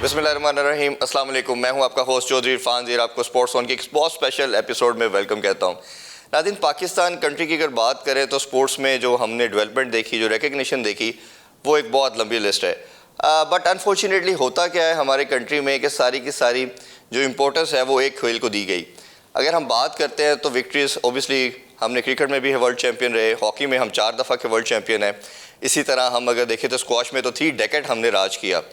बिस्मिल्लाहिर्रहमानिर्रहीम, अस्सलाम वालेकुम। मैं हूं आपका होस्ट चौधरी इरफान ज़ीर, आपको स्पोर्ट्स ऑन की एक बहुत स्पेशल एपिसोड में वेलकम कहता हूं। नाज़रीन, पाकिस्तान कंट्री की अगर बात करें तो स्पोर्ट्स में जो हमने डेवलपमेंट देखी, जो रिकग्निशन देखी, वो एक बहुत लंबी लिस्ट है। बट अनफॉर्चुनेटली होता क्या है हमारे कंट्री में कि सारी की सारी जो इम्पोर्टेंस है वो एक खेल को दी गई। अगर हम बात करते हैं तो विक्ट्रीज ओबियसली हमने क्रिकेट में भी वर्ल्ड चैम्पियन रहे, हॉकी में हम 4 दफ़ा के वर्ल्ड चैम्पियन हैं। इसी तरह हम अगर देखें तो स्क्वॉश में तो 3 डेकेड हमने राज किया।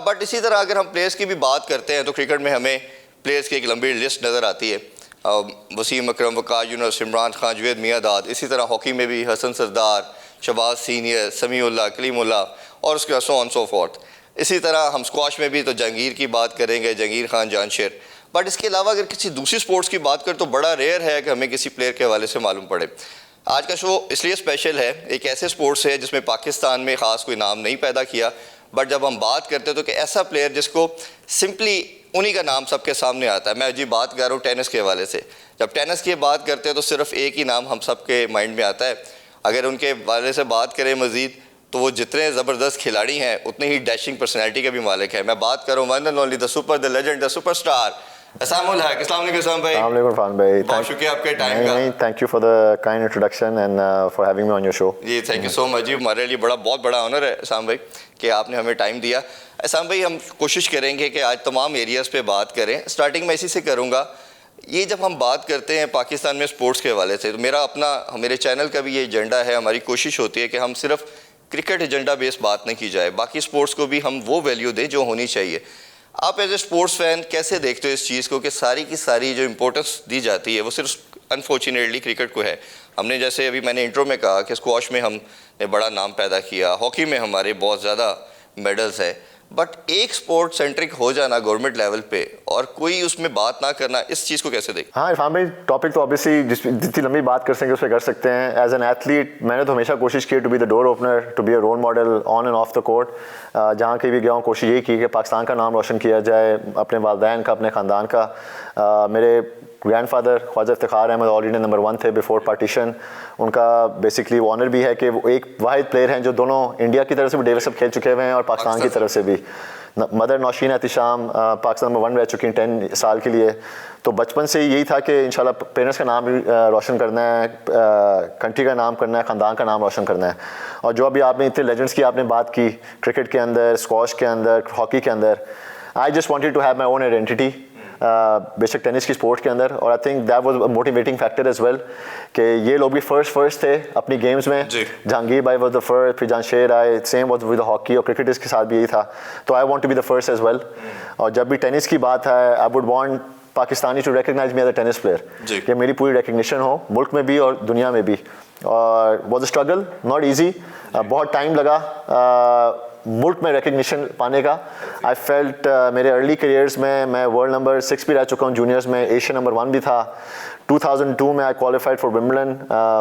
बट इसी तरह अगर हम प्लेयर्स की भी बात करते हैं तो क्रिकेट में हमें प्लेयर्स की एक लंबी लिस्ट नज़र आती है। वसीम अकरम, वक़ार यूनुस, इमरान खान, जुवैद मियाँदाद। इसी तरह हॉकी में भी हसन सरदार, शहबाज सीनियर, समीउल्लाह, कलीमुल्लाह और उसके बाद सो ऑन सो फोर्थ। इसी तरह हम स्क्वॉश में भी तो जहांगीर की बात करेंगे, जहांगीर खान, जानशेर। बट इसके अलावा अगर किसी दूसरी स्पोर्ट्स की बात करें तो बड़ा रेयर है कि हमें किसी प्लेयर के हवाले से मालूम पड़े। आज का शो इसलिए स्पेशल है, एक ऐसे स्पोर्ट्स है जिसमें पाकिस्तान में ख़ास कोई नाम नहीं पैदा किया, बट जब हम बात करते हैं तो कि ऐसा प्लेयर जिसको सिंपली उन्हीं का नाम सबके सामने आता है। मैं जी बात कर रहा हूँ टेनिस के हवाले से। जब टेनिस की बात करते हैं तो सिर्फ एक ही नाम हम सबके माइंड में आता है। अगर उनके हवाले से बात करें मज़ीद तो वो जितने ज़बरदस्त खिलाड़ी हैं उतने ही डैशिंग पर्सनैलिटी के भी मालिक है। मैं बात कर रहा हूँ one and only the super, the legend, the superstar अस्सलाम भाई। बहुत शुक्रिया आपके टाइम का। Thank you for the kind introduction and for having me on your show. जी थैंक यू सो मच जी, हमारे लिए बहुत बड़ा ऑनर है असाम भाई कि आपने हमें टाइम दिया। असाम भाई, हम कोशिश करेंगे कि आज तमाम एरियाज़ पे बात करें। स्टार्टिंग में इसी से करूँगा। ये जब हम बात करते हैं पाकिस्तान में स्पोर्ट्स के हवाले से तो मेरे चैनल का भी ये एजेंडा है, हमारी कोशिश होती है कि हम सिर्फ क्रिकेट एजेंडा बेस्ड बात नहीं की जाए, बाकी स्पोर्ट्स को भी हम वो वैल्यू दें जो होनी चाहिए। आप एज ए स्पोर्ट्स फैन कैसे देखते हो इस चीज़ को कि सारी की सारी जो इम्पोर्टेंस दी जाती है वो सिर्फ अनफॉर्चुनेटली क्रिकेट को है? हमने जैसे अभी मैंने इंट्रो में कहा कि स्क्वॉश में हमने बड़ा नाम पैदा किया, हॉकी में हमारे बहुत ज़्यादा मेडल्स है, बट एक स्पोर्ट सेंट्रिक हो जाना गवर्नमेंट लेवल पे और कोई उसमें बात ना करना, इस चीज़ को कैसे देख? हाँ इरफान भाई, टॉपिक तो ऑब्वियसली जितनी लंबी बात कर सकेंगे उस पर कर सकते हैं। एज एन एथलीट मैंने तो हमेशा कोशिश की to be the door opener, to be a role model on and off the court. जहाँ कहीं भी गया हूँ कोशिश यही की कि पाकिस्तान का नाम रोशन किया जाए, अपने वालिदैन का, अपने ख़ानदान का। मेरे grandfather Khwaja Iftikhar Ahmed all India number 1 थे बिफोर पार्टीशन। उनका बेसिकली ऑनर भी है कि वो एक वाहिद प्लेयर हैं जो दोनों इंडिया की तरफ से भी डेविस कप खेल चुके हुए हैं और पाकिस्तान की तरफ से भी। मदर नौशीन एहतिशाम पाकिस्तान नंबर 1 रह चुकी हैं 10 साल के लिए। तो बचपन से यही था कि इंशाल्लाह पेरेंट्स का नाम भी रोशन करना है, कंट्री का नाम करना है, ख़ानदान का नाम रोशन करना है। और जो अभी आपने इतने लेजेंड्स की आपने बात की, क्रिकेट के अंदर, स्क्वॉश के अंदर, हॉकी के अंदर, I just wanted to have my own identity. बेशक टेनिस की स्पोर्ट के अंदर, और I think that was a motivating factor as well कि ये लोग भी फर्स्ट थे अपनी गेम्स में। जहांगीर भाई वाज द फर्स्ट, फिर जानशेर आए, same was with the hockey, और क्रिकेटर्स के साथ भी यही था। तो I want to be the first as well. और जब भी टेनिस की बात है, I would want Pakistani to recognize me as a tennis player, कि मेरी पूरी रिकग्निशन हो मुल्क में भी और दुनिया में भी। और was a struggle, not easy, बहुत टाइम लगा मुल्क में रिकग्निशन पाने का। आई फेल्ट मेरे अर्ली करियर्स में मैं वर्ल्ड नंबर 6 भी रह चुका हूँ, जूनियर्स में एशिया नंबर 1 भी था। 2002 में आई qualified for Wimbledon,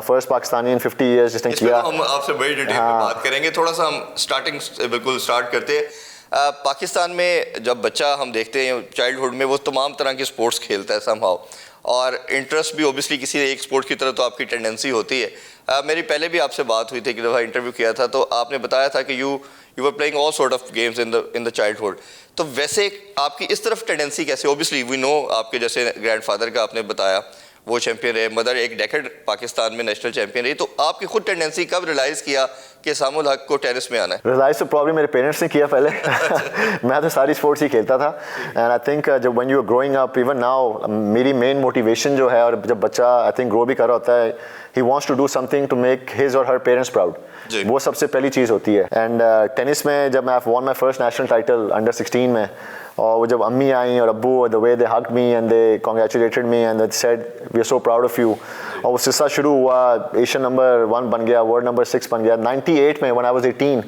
first Pakistani in 50 years जिसने किया। हम आपसे बड़ी डिटेल में बात करेंगे, थोड़ा सा हम स्टार्टिंग बिल्कुल स्टार्ट करते हैं। पाकिस्तान में जब बच्चा हम देखते हैं चाइल्डहुड में वो तमाम तरह के स्पोर्ट्स खेलता है समहाउ, और इंटरेस्ट भी ओबियसली किसी एक स्पोर्ट की तरफ तो आपकी टेंडेंसी होती है। मेरी पहले भी आपसे बात हुई थी, कि दफ़ा इंटरव्यू किया था तो आपने बताया था कि you were playing all sort of games in the childhood. तो वैसे आपकी इस तरफ टेंडेंसी कैसे? ओबियसली वी नो आपके जैसे ग्रैंडफादर का आपने बताया वो चैंपियन रहे, मदर एक डेकेड पाकिस्तान में नेशनल चैंपियन रही, तो आपकी खुद टेंडेंसी कब रियलाइज़ किया कि सामुल हक को टेनिस में आना है? रियलाइज़ तो प्रॉब्लम मेरे पेरेंट्स ने किया पहले। मैं तो सारी स्पोर्ट्स ही खेलता था। एंड आई थिंक जब when you are growing up, even now, मेरी मेन मोटिवेशन जो है, और जब बच्चा आई थिंक ग्रो भी कर रहा होता है, he wants to do something to make his और हर पेरेंट्स प्राउड। वो सबसे पहली चीज़ होती है। एंड टेनिस में जब मैं won my first national title under 16 में, और वो जब अम्मी आई और अब्बू, the way they hugged me and they congratulated me and they said we are so proud of you, और वो सिलसिला शुरू हुआ, एशियन नंबर 1 बन गया, वर्ल्ड नंबर 6 बन गया। 98 में when I was 18,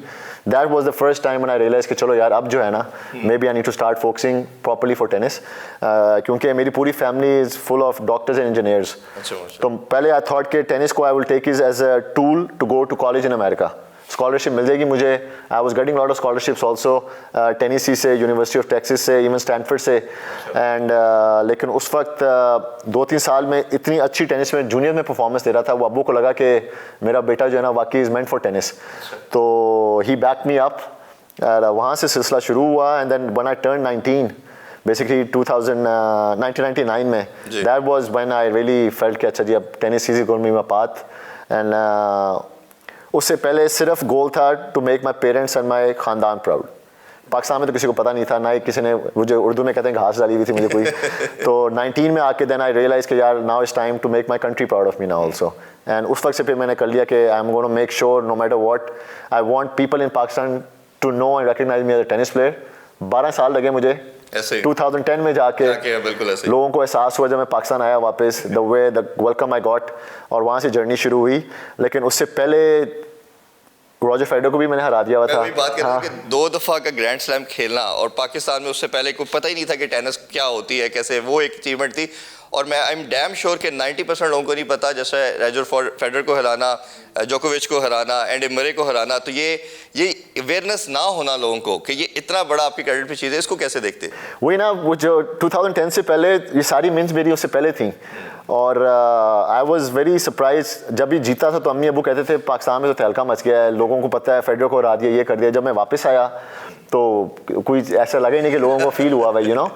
that was the first time when I realise कि चलो यार अब जो है ना, maybe I need to start focusing properly for tennis, क्योंकि मेरी पूरी family is full of doctors and engineers. तो पहले आई थॉट कि टेनिस को I will take is as a tool to go to college in America, scholarship मिल जाएगी मुझे। I was getting lot of scholarships also, Tennessee से, university of Texas से, even Stanford से। एंड लेकिन उस वक्त 2-3 साल में इतनी अच्छी टेनिस में जूनियर में परफॉर्मेंस दे रहा था, वो अब्बू को लगा कि मेरा बेटा जो है ना वाकई इज़ मेंट फॉर टेनिस। तो ही बैक मी अप और वहाँ से सिलसिला शुरू हुआ and then when I turn 19 basically 1999 में that was when I really felt कि अच्छा जी अब tennis is going to be my path and उससे पहले सिर्फ गोल था to make my parents and my खानदान प्राउड। पाकिस्तान में तो किसी को पता नहीं था, ना ही किसी ने, वो जो उर्दू में कहते हैं घास डाली हुई थी मुझे कोई तो 19 में आके देन आई रियलाइज कि यार now it's time to make my country proud of me now also and उस वक्त से फिर मैंने कर लिया कि I am gonna make sure no matter what I want people in Pakistan to know and recognize me as a tennis player. 12 साल लगे मुझे ऐसे 2010 में जाके बिल्कुल ऐसे लोगों को एहसास हुआ जब मैं पाकिस्तान आया वापस the way the welcome I got और वहाँ से जर्नी शुरू हुई। लेकिन उससे पहले रॉजर फेडरर को भी मैंने हरा दिया हुआ था। मैं बात कर रहा हूँ कि 2 दफ़ा का ग्रैंड स्लैम खेलना और पाकिस्तान में उससे पहले कोई पता ही नहीं था कि टेनिस क्या होती है कैसे, वो एक अचीवमेंट थी। और मैं आई एम डैम श्योर कि 90% लोगों को नहीं पता, जैसे रॉजर फेडरर को हराना, जोकोविच को हराना, एंडी मरे को हराना, तो ये अवेयरनेस ना होना लोगों को कि ये इतना बड़ा आपकी क्रेडिट पे चीज़ है, इसको कैसे देखते? वही ना, वो जो 2010 से पहले ये सारी मिन्स मेरी उससे पहले थी और आई वॉज वेरी सरप्राइज जब भी जीता था तो अम्मी अबू कहते थे पाकिस्तान में तो तहलका मच गया है, लोगों को पता है फेडरर को हरा दिया, ये कर दिया। जब मैं वापस आया तो कोई ऐसा लगा ही नहीं कि लोगों को फील हुआ भाई, you know.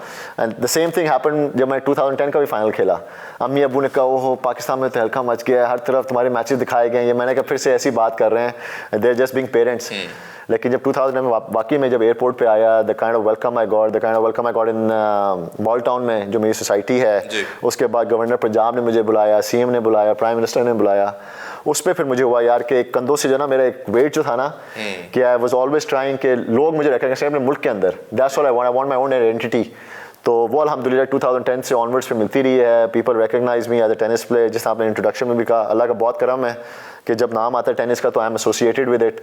And the same thing happen जब मैं 2010 का भी फाइनल खेला। अम्मी अबू ने कहा ओहो पाकिस्तान में तहलका मच गया है, हर तरफ तुम्हारे मैचेस दिखाए गए हैं। ये मैंने कहा फिर से ऐसी बात कर रहे हैं, they are just being parents. लेकिन जब 2000 में वाकई में जब एयरपोर्ट पे आया, the kind of welcome I got in mall town में जो मेरी सोसाइटी है, उसके बाद गवर्नर पंजाब ने मुझे बुलाया, सीएम ने बुलाया, प्राइम मिनिस्टर ने बुलाया। उस पर फिर मुझे हुआ यार कि कंधों से जो ना मेरा एक वेट जो था ना कि आई वाज ऑलवेज ट्राइंग कि लोग मुझे रिकॉग्नाइज करें अपने मुल्क के अंदर, that's all I want my own identity. तो वो अल्हम्दुलिल्लाह 2010 से ऑनवर्ड्स पे मिलती रही है। People recognize me as a tennis player, जिस आपने इंट्रोडक्शन में भी कहा, अल्लाह का बहुत करम है कि जब नाम आता है टेनिस का तो I am associated with it.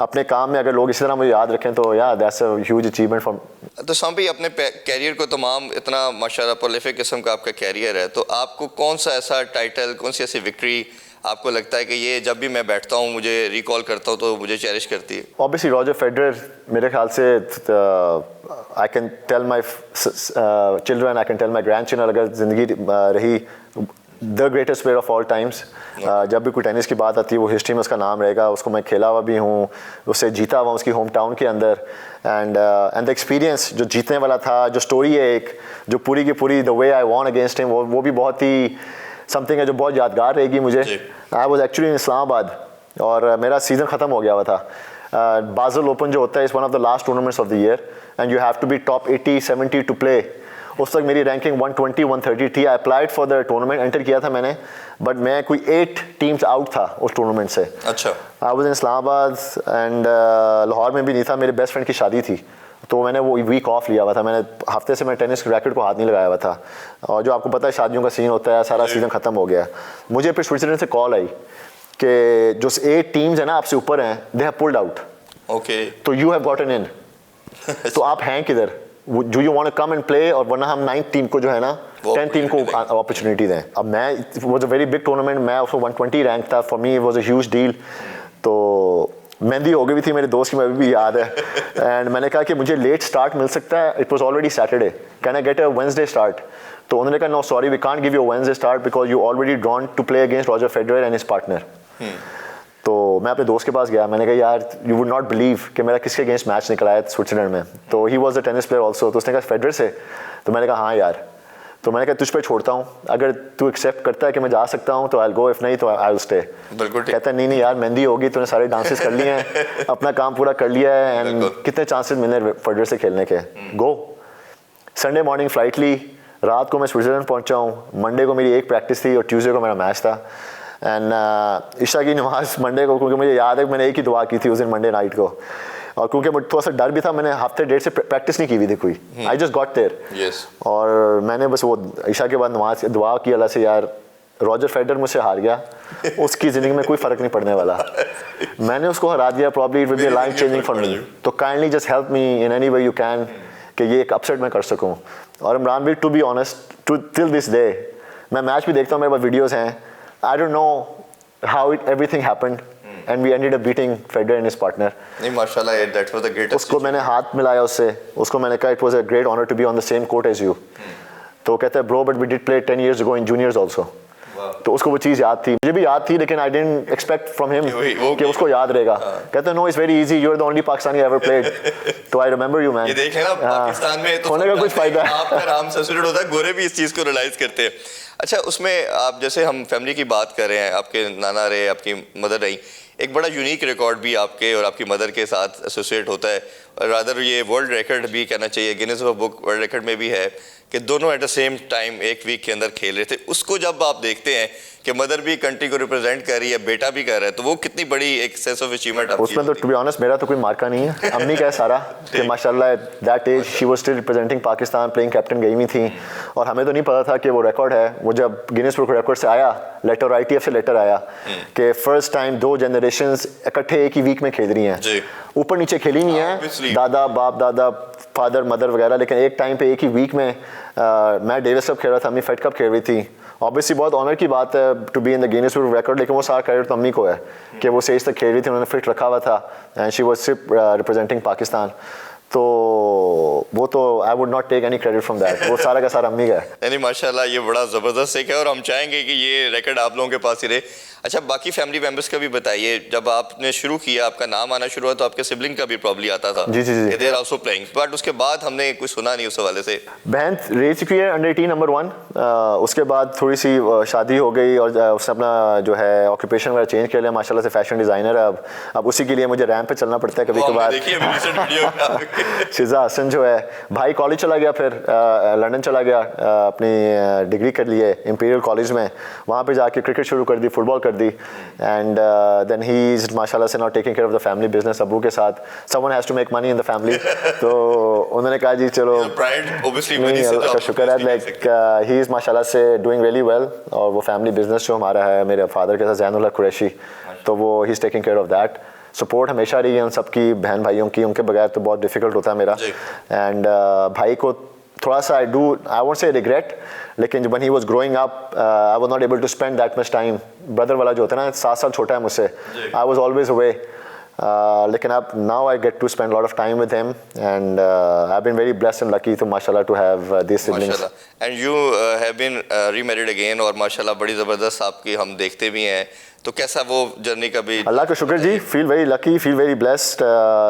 अपने काम में अगर लोग इसी तरह मुझे याद रखें तो यार that's a huge achievement for. तो साम भाई अपने कैरियर को तमाम इतना माशाल्लाह प्रोलिफिक किस्म का आपका कैरियर है, तो आपको कौन सा ऐसा टाइटल, कौन सी ऐसी विक्ट्री आपको लगता है कि ये जब भी मैं बैठता हूँ मुझे रिकॉल करता हूँ तो मुझे चेरिश करती है? ऑब्वियसली रॉजर फेडरर मेरे ख्याल से I can tell my children, I can tell my grandchildren, अगर ज़िंदगी रही the greatest player of all times. जब भी कोई टेनिस की बात आती है वो हिस्ट्री में उसका नाम रहेगा। उसको मैं खेला हुआ भी हूँ, उससे जीता हुआ उसकी होम टाउन के अंदर। एंड द एक्सपीरियंस जो जीतने वाला था, जो स्टोरी है एक, जो पूरी की पूरी the way I won against him, वो भी बहुत ही समथिंग है जो बहुत यादगार रहेगी मुझे। I was actually in Islamabad और मेरा सीज़न ख़त्म हो गया हुआ था। बाज़ल ओपन जो होता है is one of the last tournaments of the year and you have to be top 80-70 to play. उस तक मेरी रैंकिंग 120-130 थी। I applied for the tournament, enter किया था मैंने, बट मैं कोई 8 टीम्स आउट था उस टूर्नामेंट से। अच्छा। I was in Islamabad and Lahore में भी नहीं था, मेरे बेस्ट फ्रेंड की शादी थी तो मैंने वो वीक ऑफ लिया हुआ था। मैंने हफ्ते से मैं टेनिस रैकेट को हाथ नहीं लगाया हुआ था। और जो आपको पता है शादियों का सीन होता है, सारा सीज़न ख़त्म हो गया। मुझे फिर स्विट्ज़रलैंड से कॉल आई कि जो 8 टीम्स हैं ना आपसे ऊपर हैं, they have pulled out. Okay. तो यू हैव गॉटन इन। तो आप हैं किधर, do you want to come and play, और वरना हम 9th टीम को जो है ना 10th टीम को अपॉर्चुनिटी दें। अब मैं, it was a very big tournament, मैं उसको 120 रैंक था, for me it was a huge deal. तो मेहंदी हो गई भी थी मेरे दोस्त की, मैं भी याद है। एंड मैंने कहा कि मुझे लेट स्टार्ट मिल सकता है, it was already Saturday, can I get a Wednesday start? तो उन्होंने कहा no sorry we can't give you a Wednesday start because you already drawn to play against Roger Federer and his partner. तो मैं अपने दोस्त के पास गया, मैंने कहा यार यू वुड नॉट बिलीव कि मेरा किसके अगेंस्ट मैच निकला है स्विट्जरलैंड में। तो he was a tennis player also. तो उसने कहा फेडरर से? तो मैंने कहा हाँ यार। तो मैंने कहा तुझ पे छोड़ता हूँ, अगर तू एक्सेप्ट करता है कि मैं जा सकता हूँ तो आई विल गो, इफ नहीं तो आई विल स्टे। बिल्कुल। कहता है नहीं यार मेहंदी होगी, तूने सारे डांसेस कर लिए हैं, अपना काम पूरा कर लिया है, एंड कितने चांसेस मिले फेडरर से खेलने के, गो। संडे मॉर्निंग फ्लाइट ली, रात को मैं स्विट्जरलैंड पहुँचा हूँ। मंडे को मेरी एक प्रैक्टिस थी और ट्यूसडे को मेरा मैच था। एंड इशा की नमाज मंडे को, क्योंकि मुझे याद है मैंने एक ही दुआ की थी उस दिन मंडे नाइट को, और क्योंकि मुझे थोड़ा सा डर भी था, मैंने हफ्ते 1.5 से प्रैक्टिस नहीं की हुई थी कोई, आई जस्ट गॉट देयर। और मैंने बस वो इशा के बाद नमाज दुआ की अल्लाह से, यार रॉजर फेडरर मुझसे हार गया, उसकी ज़िंदगी में कोई फ़र्क नहीं पड़ने वाला, मैंने उसको हरा दिया, probably it will be life changing for me, तो kindly just help me in any way you can कि ये एक अपसेट मैं कर सकूँ। और इमरान भी to be honest till this day मैं मैच भी देखता हूँ, मेरे पास वीडियोज़ हैं, I don't know how everything happened and we ended up beating Federer and his partner. नहीं माशाल्लाह, that was the greatest. उसको मैंने हाथ मिलाया उससे, उसको मैंने कहा it was a great honor to be on the same court as you. तो कहता है bro but we did play 10 years ago in juniors also. तो उसको वो चीज़ याद थी, मुझे भी याद थी, लेकिन I didn't expect from him कि उसको याद रहेगा। कहते no it's very easy, you are the only Pakistani ever played, तो आई रिमेंबर यू मैन। ये देख लेना पाकिस्तान में तो होने का कुछ फायदा है, आपका नाम सब्सिट्यूट होता है, गोरे भी इस चीज़ को रियलाइज करते हैं। अच्छा, उसमें आप जैसे हम फैमिली की बात कर रहे हैं, आपके नाना रहे, आपकी मदर रही, एक बड़ा यूनिक रिकॉर्ड भी आपके और आपकी मदर के साथ एसोसिएट होता है, और रादर ये वर्ल्ड रिकॉर्ड भी कहना चाहिए, गिनीज बुक वर्ल्ड रिकॉर्ड में भी है कि दोनों एट द सेम टाइम एक वीक के अंदर खेल रहे थे। उसको जब आप देखते हैं कि मदर भी कंट्री को रिप्रेजेंट कर रही है, बेटा भी कर रहा है, तो वो कितनी बड़ी एक सेंस ऑफ अचीवमेंट आपकी उसमें तो टू बी ऑनेस्ट मेरा तो कोई मार्का नहीं है, अम्मी का है सारा कि माशाल्लाह that as she was still representing Pakistan, playing captain गई हुई थी, और हमें तो नहीं पता था कि वो रिकॉर्ड है। वो जब गिनीज बुक रिकॉर्ड से आया लेटर, ITF से लेटर आया कि फर्स्ट टाइम 2 जनरेशंस इकट्ठे एक ही वीक में खेल रही हैं, ऊपर नीचे खेली नहीं है, दादा बाप दादा फादर मदर वगैरह, लेकिन एक टाइम पे एक ही वीक में मैं डेविस कप खेल रहा था, अम्मी फेड कप खेल रही थी। ऑब्वियसली बहुत ऑनर की बात है to be in the Guinness book record, लेकिन वो सारा क्रेडिट तो अम्मी को है कि वो सही तक खेल रही थी, उन्होंने फिट रखा हुआ था, एंड शी वाज सिर्फ रिप्रेजेंटिंग पाकिस्तान। तो वो तो I would not take any credit from that, वो सारा का सारा अम्मी का है। यानी माशाल्लाह ये बड़ा ज़बरदस्त एक है, और हम चाहेंगे कि ये रिकॉर्ड आप लोगों के पास ही रहे। अच्छा, बाकी फैमिली मेंबर्स का भी बताइए, जब आपने शुरू किया, आपका नाम आना शुरू हुआ, तो आपके सिबलिंग का भी प्रॉब्ली आता था जी जी जी, they are also playing, but उसके बाद हमने कुछ सुना नहीं उस हवाले से। बहन रह चुकी है अंडर 18 नंबर 1, उसके बाद थोड़ी सी शादी हो गई और उसने अपना जो है ऑक्यूपेशन वगैरह चेंज कर लिया, माशाल्लाह से फैशन डिज़ाइनर है अब उसी के लिए मुझे रैंप पे चलना पड़ता है कभी कभार। शिजा हसन जो है भाई कॉलेज चला गया, फिर लंदन चला गया, अपनी डिग्री कर लिए इंपीरियल कॉलेज में, वहाँ पे जाके क्रिकेट शुरू कर दी, फुटबॉल कर दी, एंड देन ही इज माशाल्लाह से not taking care of the family business. अबू के साथ someone has to make money in the family, तो उन्होंने कहा जी चलो नहीं, अल्लाह का शुक्र है, लाइक ही इज़ माशाल्लाह से डूइंग रियली वेल, और वो फैमिली बिजनेस जो हमारा है मेरे फादर के साथ ज़ैनुल्लाह कुरैशी, तो वो he is taking care of that. Support हमेशा रही है उन सबकी, बहन भाइयों की, उनके बगैर तो बहुत डिफ़िकल्ट होता है मेरा। एंड भाई को थोड़ा सा आई वोंट से रिग्रेट, लेकिन when he was growing up I was not able to spend that much time. Brother वाला जो होता है ना, 7 साल छोटा है मुझसे, आई वाज ऑलवेज अवे, लेकिन अब now I get to spend lot of time with him, and I have been very blessed and lucky to माशाल्लाह to have this siblings. And you have been remarried again, और माशाल्लाह बड़ी ज़बरदस्त आपकी हम देखते भी हैं, तो कैसा वो जर्नी का भी? अल्लाह का शुक्र जी, feel very lucky, feel very blessed.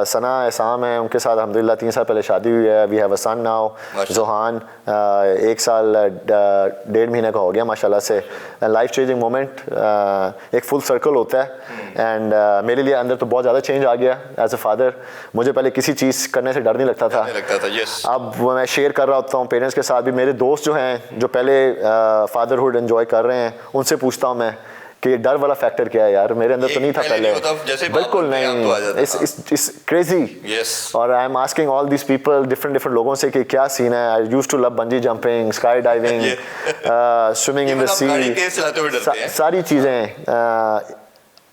Sana Ehsam है, उनके साथ अल्हम्दुलिल्लाह 3 साल पहले शादी हुई है, we have a son now, Johan 1 साल 1.5 महीने का हो गया माशाल्लाह से। लाइफ चेंजिंग मोमेंट, एक फुल सर्कल होता है, एंड मेरे लिए अंदर तो बहुत ज़्यादा चेंज आ गया एज अ फादर। मुझे पहले किसी चीज़ करने से डर नहीं लगता था, अब मैं शेयर कर रहा होता हूँ पेरेंट्स के साथ भी। मेरे दोस्त जो हैं जो पहले फादरहुड एंजॉय कर रहे हैं, उनसे पूछता हूँ मैं कि डर वाला फैक्टर क्या है यार, मेरे अंदर तो नहीं था पहले, बिल्कुल नहीं, इट्स क्रेजी। और I am asking all this people, different लोगों से कि क्या सीन है। I used to love bungee jumping, sky diving, swimming in the sea, सारी चीज़ें।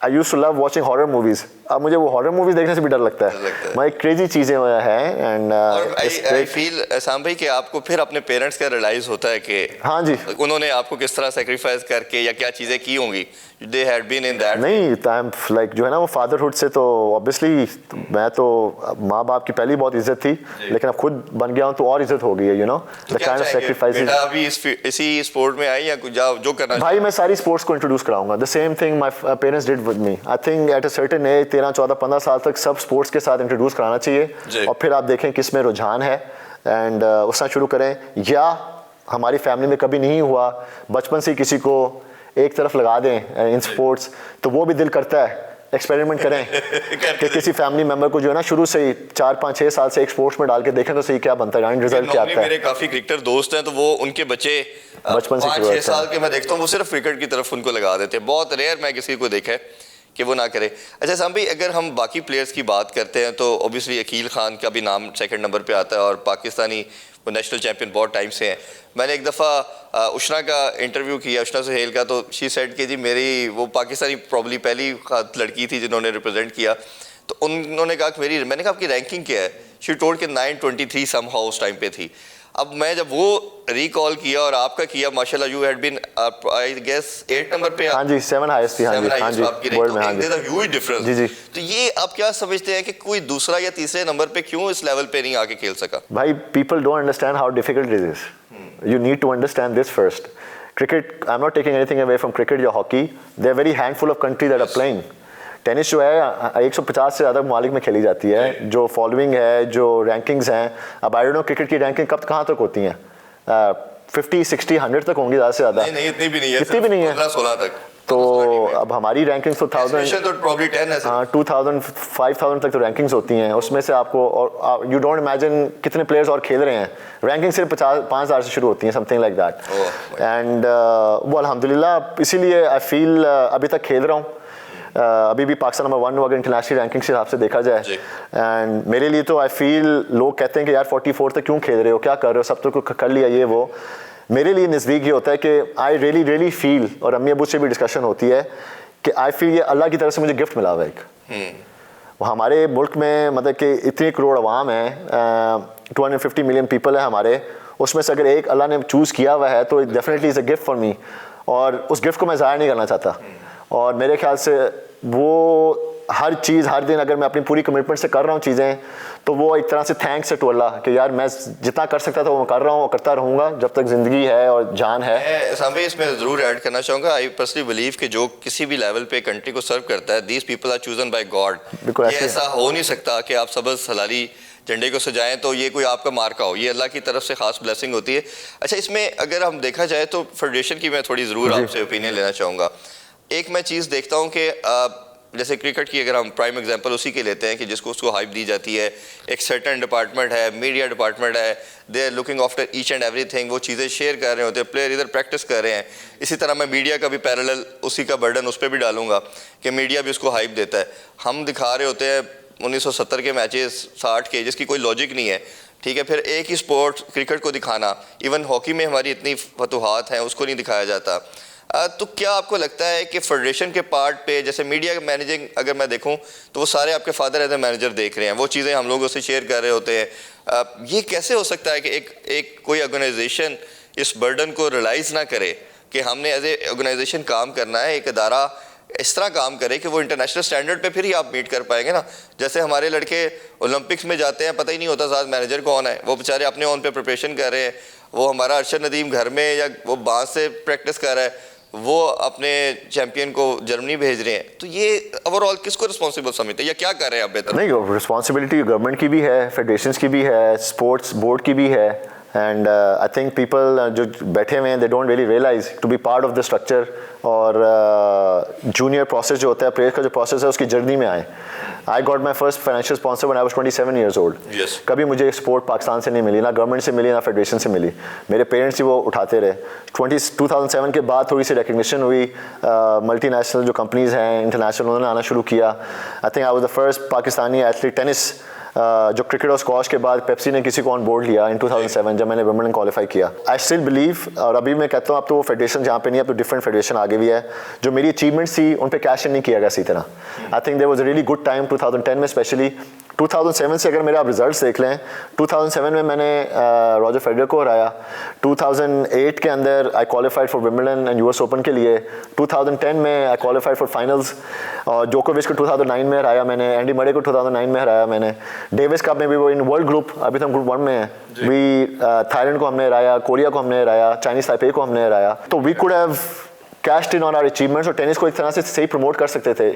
I used to love watching horror movies, अब मुझे वो हॉरर मूवीज़ देखने से भी डर लगता है, भाई क्रेजी चीज़ें हैं। एंड आई फील एहसान भाई कि आपको फिर अपने पेरेंट्स का रियलाइज़ होता है कि हाँ जी, उन्होंने आपको किस तरह सेक्रीफाइस करके या क्या चीज़ें की होंगी, they had been in that. नहीं टाइम लाइक जो है ना वो फादरहुड से तो ऑब्वियसली मैं तो माँ बाप की पहली बहुत इज्जत थी, लेकिन अब खुद बन गया हूँ तो और इज्जत हो गई है, you know the kind of sacrifices. बेटा अभी इसी स्पोर्ट में आई या कुछ जो करना भाई, मैं सारी स्पोर्ट्स को इंट्रोड्यूस कराऊंगा, the same thing my parents did with me. I think at a certain age 13, 14, 15 साल तक सब स्पोर्ट्स के साथ इंट्रोड्यूस कराना चाहिए, और फिर आप देखें किस में रुझान है, एंड उसना शुरू करें। या हमारी फैमिली में कभी नहीं हुआ, बचपन से किसी को एक तरफ लगा दें इन स्पोर्ट्स, तो वो भी दिल करता है एक्सपेरिमेंट करें कि किसी फैमिली मेंबर को जो है ना शुरू से ही 4, 5, 6 साल से एक स्पोर्ट्स में डाल के देखें तो सही क्या बनता है, रिजल्ट क्या आता है। मेरे काफ़ी क्रिकेटर दोस्त हैं, तो वो उनके बच्चे बचपन से 5-6 साल के मैं देखता हूँ वो सिर्फ क्रिकेट की तरफ उनको लगा देते हैं, बहुत रेयर मैं किसी को देखा है कि वो ना करे। अच्छा साम भाई, अगर हम बाकी प्लेयर्स की बात करते हैं तो ऑब्वियसली अकील खान का भी नाम 2nd नंबर पे आता है, और पाकिस्तानी वो नेशनल चैम्पियन बहुत टाइम से हैं। मैंने एक दफ़ा उशना का इंटरव्यू किया, उशना सुहेल का, तो शी सेड कि जी मेरी वो पाकिस्तानी प्रॉब्ली पहली लड़की थी जिन्होंने रिप्रेजेंट किया, तो उन्होंने कहा कि मैंने कहा आपकी रैंकिंग क्या है, शी टोल्ड कि 923 समहाउ उस टाइम पे थी। अब मैं जब वो रिकॉल किया और आपका किया, माशाल्लाह you had been I guess 8 number पे। हाँ जी, 7 हाईएस्ट थी। हाँ जी, हाँ जी, वर्ल्ड में। हाँ जी, ह्यूज डिफरेंस। जी जी। तो ये आप क्या समझते हैं कि कोई दूसरा या तीसरे नंबर पे क्यों इस लेवल पे नहीं आके खेल सका? भाई, people don't understand how difficult it is. You need to understand this first cricket, I am not taking anything away from cricket या hockey, they are very handful of country that are playing. Tennis जो है 150 से ज़्यादा ममालिक में खेली जाती है, जो फॉलोइंग है, जो रैंकिंग्स हैं, अब आई डोंट नो क्रिकेट की रैंकिंग कहाँ तक होती हैं, 50, 60, 100 तक होंगी ज़्यादा से ज़्यादा। नहीं, इतनी भी नहीं है, इतनी भी नहीं है, 15-16 तक। तो अब हमारी रैंकिंग्स तो 1000 तो प्रॉब्ली 10 है, 2000 5000 तक तो रैंकिंग्स होती हैं, उसमें से आपको, और यू डोंट इमेजिन कितने प्लेयर्स और खेल रहे हैं, रैंकिंग सिर्फ 5000 से शुरू होती हैं, समथिंग लाइक दैट। एंड वो अल्हम्दुलिल्लाह, इसीलिए आई फील अभी तक खेल रहा हूँ, अभी भी पाकिस्तान नंबर 1 अगर इंटरनेशनल रैंकिंग से हिसाब से देखा जाए। एंड मेरे लिए तो आई फील, लोग कहते हैं कि यार 44 तक क्यों खेल रहे हो, क्या कर रहे हो, सब तो कर लिया ये वो। मेरे लिए नज़दीक ये होता है कि आई रियली फील, और अम्मी अबू से भी डिस्कशन होती है कि आई फील ये अल्लाह की तरफ से मुझे गिफ्ट मिला हुआ है एक। वो हमारे मुल्क में मतलब कि इतनी करोड़ अवाम है, 250 मिलियन पीपल है हमारे, उसमें से अगर एक अल्लाह ने चूज़ किया हुआ है तो definitely is a gift for me, और उस गिफ्ट को मैं ज़ाहिर नहीं करना चाहता। और मेरे ख्याल से वो हर चीज़, हर दिन अगर मैं अपनी पूरी कमिटमेंट से कर रहा हूँ चीज़ें, तो वो एक तरह से थैंक्स है टू अल्लाह कि यार मैं जितना कर सकता था वो कर रहा हूँ और करता रहूँगा जब तक ज़िंदगी है और जान है। मैं इसमें ज़रूर ऐड करना चाहूँगा, आई पर्सनली बिलीव कि जो किसी भी लेवल पे कंट्री को सर्व करता है, these people are chosen by God. ये ऐसा हो नहीं सकता कि आप सबस हलाली झंडे को सजाएं तो ये कोई आपका मार्का हो, ये अल्लाह की तरफ से खास ब्लेसिंग होती है। अच्छा, इसमें अगर हम देखा जाए तो फेडरेशन की मैं थोड़ी ज़रूर आपसे ओपिनियन लेना चाहूँगा। एक मैं चीज़ देखता हूँ कि जैसे क्रिकेट की अगर हम प्राइम एग्जांपल उसी के लेते हैं कि जिसको उसको हाइप दी जाती है, एक सर्टेन डिपार्टमेंट है, मीडिया डिपार्टमेंट है, they are looking after each and everything, वो चीज़ें शेयर कर रहे होते हैं, प्लेयर इधर प्रैक्टिस कर रहे हैं। इसी तरह मैं मीडिया का भी पैरेलल उसी का बर्डन उस पर भी डालूंगा कि मीडिया भी उसको हाइप देता है। हम दिखा रहे होते हैं 1970 के मैचेस, 60 के, जिसकी कोई लॉजिक नहीं है, ठीक है। फिर एक ही स्पोर्ट क्रिकेट को दिखाना, इवन हॉकी में हमारी इतनी फतूहात हैं उसको नहीं दिखाया जाता। तो क्या आपको लगता है कि फेडरेशन के पार्ट पे, जैसे मीडिया मैनेजिंग अगर मैं देखूं तो वो सारे आपके फादर एज ए मैनेजर देख रहे हैं, वो चीज़ें हम लोगों से शेयर कर रहे होते हैं, ये कैसे हो सकता है कि एक कोई ऑर्गेनाइजेशन इस बर्डन को रियलाइज़ ना करे कि हमने एज ए ऑर्गेनाइजेशन काम करना है, एक अदारा इस तरह काम करे कि वो इंटरनेशनल स्टैंडर्ड पे फिर ही आप मीट कर पाएंगे ना। जैसे हमारे लड़के ओलंपिक्स में जाते हैं, पता ही नहीं होता साथ मैनेजर कौन है, वो बेचारे अपने ऑन पे प्रिपरेशन कर रहे हैं, वो हमारा अरशद नदीम घर में या वो बांस से प्रैक्टिस कर रहा है, वो अपने चैंपियन को जर्मनी भेज रहे हैं। तो ये ओवरऑल किसको रिस्पॉन्सिबल समझते हैं या क्या कर रहे हैं आप बेहतर? नहीं, रिस्पॉन्सिबिलिटी गवर्नमेंट की भी है, फेडरेशंस की भी है, स्पोर्ट्स बोर्ड की भी है। एंड आई थिंक पीपल जो बैठे हुए हैं they don't really realize to be part of the structure, और जूनियर प्रोसेस जो होता है, प्लेयर का जो प्रोसेस है उसकी जर्नी में आए। I got my first financial sponsor when I was 27 years old। कभी मुझे सपोर्ट पाकिस्तान से नहीं मिली, ना गवर्नमेंट से मिली, ना फेडरेशन से मिली, मेरे पेरेंट्स ही वो उठाते रहे। 2007 के बाद थोड़ी सी रिकग्निशन हुई, मल्टीनेशनल जो कंपनीज़ हैं इंटरनेशनल, उन्होंने आना शुरू किया। आई think I was the first Pakistani athlete tennis जो क्रिकेट और स्क्वॉश के बाद पेप्सी ने किसी को ऑन बोर्ड लिया इन 2007 जब मैंने विंबलडन क्वालिफाई किया। आई स्टिल बिलीव, और अभी मैं कहता हूँ अब तो वो फेडरेशन जहाँ पे नहीं, अब तो डिफरेंट फेडरेशन आगे भी है, जो मेरी अचीवमेंट्स थी उन पे कैश इन नहीं किया गया इसी तरह। I think there was a really good time 2010 में, स्पेशली 2007 से अगर मेरे आप रिजल्ट्स देख लें, 2007 में मैंने रॉजर फेडरर को हराया, 2008 के अंदर आई qualified for Wimbledon and US open के लिए, 2010 में आई क्वालिफाइड फॉर फाइनल्स, और जोकोविच को 2009 में हराया मैंने, एंडी मरे को 2009 में हराया मैंने, डेविस कप में भी वो इन वर्ल्ड ग्रुप, अभी तो हम ग्रुप 1 में हैं, वी थाईलैंड को हमने हराया, कोरिया को हमने हराया, चाइनीज ताइपे को हमने हराया। तो we could have cashed in on our achievements, और टेनिस को एक तरह से सही प्रमोट कर सकते थे।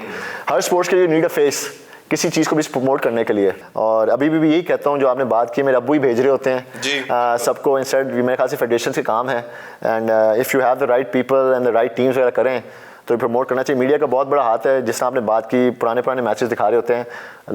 हर स्पोर्ट्स के लिए नीड अ फेस, किसी चीज़ को भी प्रमोट करने के लिए। और अभी भी यही कहता हूँ जो आपने बात की, मेरे अब्बू ही भेज रहे होते हैं सबको, इंस्टेड मेरे ख्याल से फेडरेशन से काम है। And if you have the right people and the right teams वगैरह करें तो प्रमोट करना चाहिए। मीडिया का बहुत बड़ा हाथ है, जिस तरह आपने बात की, पुराने मैचेस दिखा रहे होते हैं।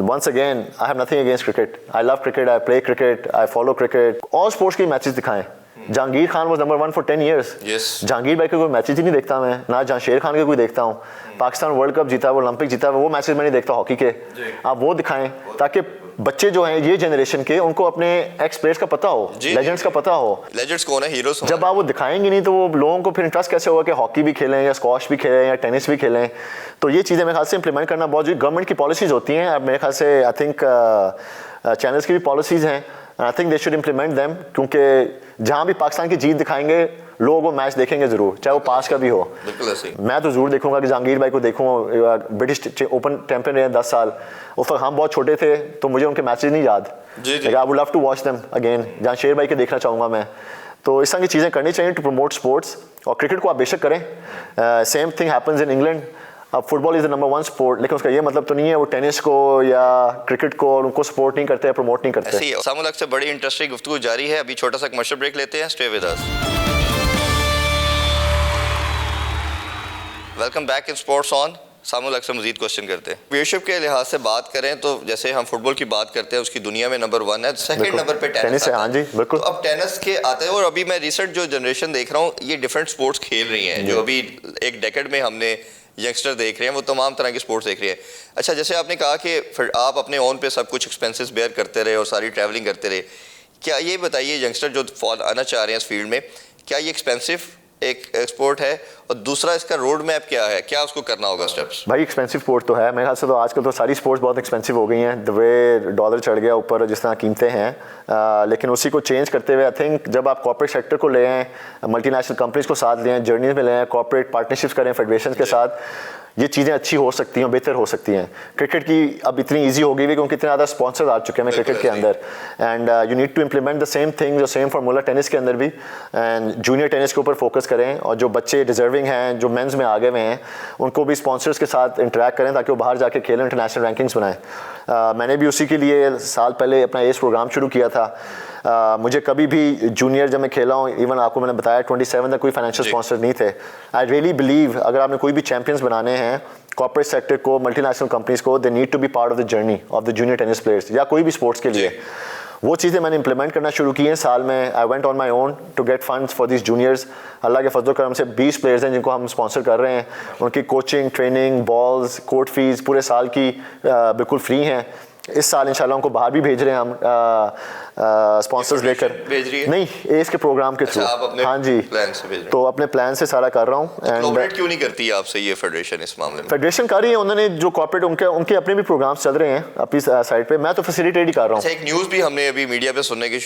Once again I have nothing against cricket, I love cricket, I play cricket, I follow cricket, all sports के मैचेस दिखाएं। Jahangir Khan was number 1 for 10 years। Jahangir भाई के कोई मैचेज ही नहीं देखता मैं, ना जहांगीर खान के कोई देखता हूँ। पाकिस्तान वर्ल्ड कप जीता, वो ओलंपिक जीता, वो मैचेज मैं नहीं देखता हॉकी के। आप वो दिखाएं ताकि बच्चे जो हैं ये जनरेशन के, उनको अपने एक्स प्लेयर्स का पता हो, लेजेंड्स का पता हो, लेजेंड्स कौन है, हीरोज। जब आप वो दिखाएंगे नहीं तो वो लोगों को फिर इंटरेस्ट कैसे होगा कि हॉकी भी खेलें या स्क्वॉश भी खेलें या टेनिस भी खेलें। तो ये चीज़ें मेरे ख्याल से इंप्लीमेंट करना बहुत जरूरी। गवर्नमेंट की पॉलिसीज़ होती हैं, अब मेरे ख्याल से आई थिंक चैनल्स की भी पॉलिसीज़ हैं, I think they should implement them, क्योंकि जहाँ भी पाकिस्तान की जीत दिखाएंगे लोग वो मैच देखेंगे ज़रूर, चाहे वो पास का भी हो। मैं तो ज़रूर देखूंगा कि जहांगीर भाई को देखूँ, ब्रिटिश ओपन चैंपियन रहे 10 साल, उस वक्त हम बहुत छोटे थे तो मुझे उनके मैचेज नहीं याद। I would love to watch them again. Jahangir भाई के देखना चाहूँगा मैं। तो इस तरह की चीज़ें करनी चाहिए टू प्रमोट स्पोर्ट्स। और क्रिकेट को आप बेशक करें, same thing happens in England. अब football is the number 1 sport, लेकिन उसका ये मतलब तो नहीं है वो टेनिस को या क्रिकेट को उनको सपोर्ट नहीं करते, प्रमोट नहीं करते। ऐसे ही सामुल से बड़ी इंटरेस्टिंग गुफ्तगू जारी है। अभी छोटा सा कमर्शियल ब्रेक लेते हैं, stay with us. Welcome back in sports on. सामुल अक्सर मजीद क्वेश्चन करते हैं। व्यूअरशिप के लिहाज से बात करें तो जैसे हम फुटबॉल की बात करते हैं, उसकी दुनिया में नंबर 1 है, सेकंड नंबर पे टेनिस है। हाँ जी, बिल्कुल। तो अब टेनिस के आते हैं, और अभी मैं रिसेंट जो जनरेशन देख रहा हूँ, ये डिफरेंट स्पोर्ट्स खेल रही हैं। जो अभी एक डेकेड में हमने यंगस्टर देख रहे हैं, वो तमाम तरह के स्पोर्ट्स देख रहे हैं। अच्छा, जैसे आपने कहा कि फिर आप अपने ओन पे सब कुछ एक्सपेंसेस बेयर करते रहे और सारी ट्रैवलिंग करते रहे, क्या ये बताइए यंगस्टर जो आना चाह रहे हैं इस फील्ड में, क्या ये एक्सपेंसिव एक स्पोर्ट है, और दूसरा इसका रोड मैप क्या है, क्या उसको करना होगा स्टेप्स? भाई एक्सपेंसिव स्पोर्ट तो है मेरे ख्याल से, तो आजकल तो सारी स्पोर्ट्स बहुत एक्सपेंसिव हो गई हैं, द वे डॉलर चढ़ गया ऊपर, जिस तरह कीमतें हैं। लेकिन उसी को चेंज करते हुए आई थिंक जब आप कॉर्पोरेट सेक्टर को ले आएँ, मल्टीनेशनल कंपनीज को साथ ले आएँ, जर्नीज में ले आएँ, कॉर्पोरेट पार्टनरशिप्स करें फेडरेशन के साथ, ये चीज़ें अच्छी हो सकती हैं, बेहतर हो सकती हैं। क्रिकेट की अब इतनी इजी हो गई है क्योंकि इतने ज़्यादा स्पॉन्सर्स आ चुके हैं क्रिकेट के अंदर, and you need to implement the same thing, जो सेम फार्मूला टेनिस के अंदर भी, एंड जूनियर टेनिस के ऊपर फोकस करें, और जो बच्चे डिजर्विंग हैं, जो मेंस में आगे हुए हैं, उनको भी स्पॉन्सर्स के साथ इंटरेक्ट करें ताकि वो बाहर जाके खेलें, इंटरनेशनल रैंकिंग्स बनाएं। मैंने भी उसी के लिए साल पहले अपना एस प्रोग्राम शुरू किया था। मुझे कभी भी जूनियर जब मैं खेला हूँ, इवन आपको मैंने बताया 27 तक कोई फाइनेंशियल स्पॉन्सर नहीं थे। आई रियली बिलीव अगर आपने कोई भी चैंपियंस बनाने हैं कॉर्पोरेट सेक्टर को, मल्टीनेशनल कंपनीज को, they need to be part of the journey of the junior tennis players, या कोई भी स्पोर्ट्स के लिए। वो चीज़ें मैंने इंप्लीमेंट करना शुरू की हैं साल में। I went on my own to get funds for this juniors. अल्लाह के फजल करम से 20 प्लेयर्स हैं जिनको हम स्पॉन्सर कर रहे हैं। उनकी coaching, training, balls, court fees पूरे साल की बिल्कुल फ्री हैं। इस साल इंशाल्लाह उनको बाहर भी भेज रहे हैं हम स्पॉन्सर्स लेकर। भेज रही है? नहीं, एस के प्रोग्राम के थ्रू। हाँ जी, प्लान से भेज रहे हैं। तो अपने प्लान से सारा कर रहा हूँ। कोऑपरेट क्यों नहीं करती है आपसे ये फेडरेशन इस मामले में? फेडरेशन कर रही है, उन्होंने जो कॉर्पोरेट उनके अपने भी प्रोग्राम्स चल रहे हैं अपनी साइड पे, मैं तो फैसिलिटेट ही कर रहा हूँ। एक न्यूज़ भी हमने अभी मीडिया पे सुनने की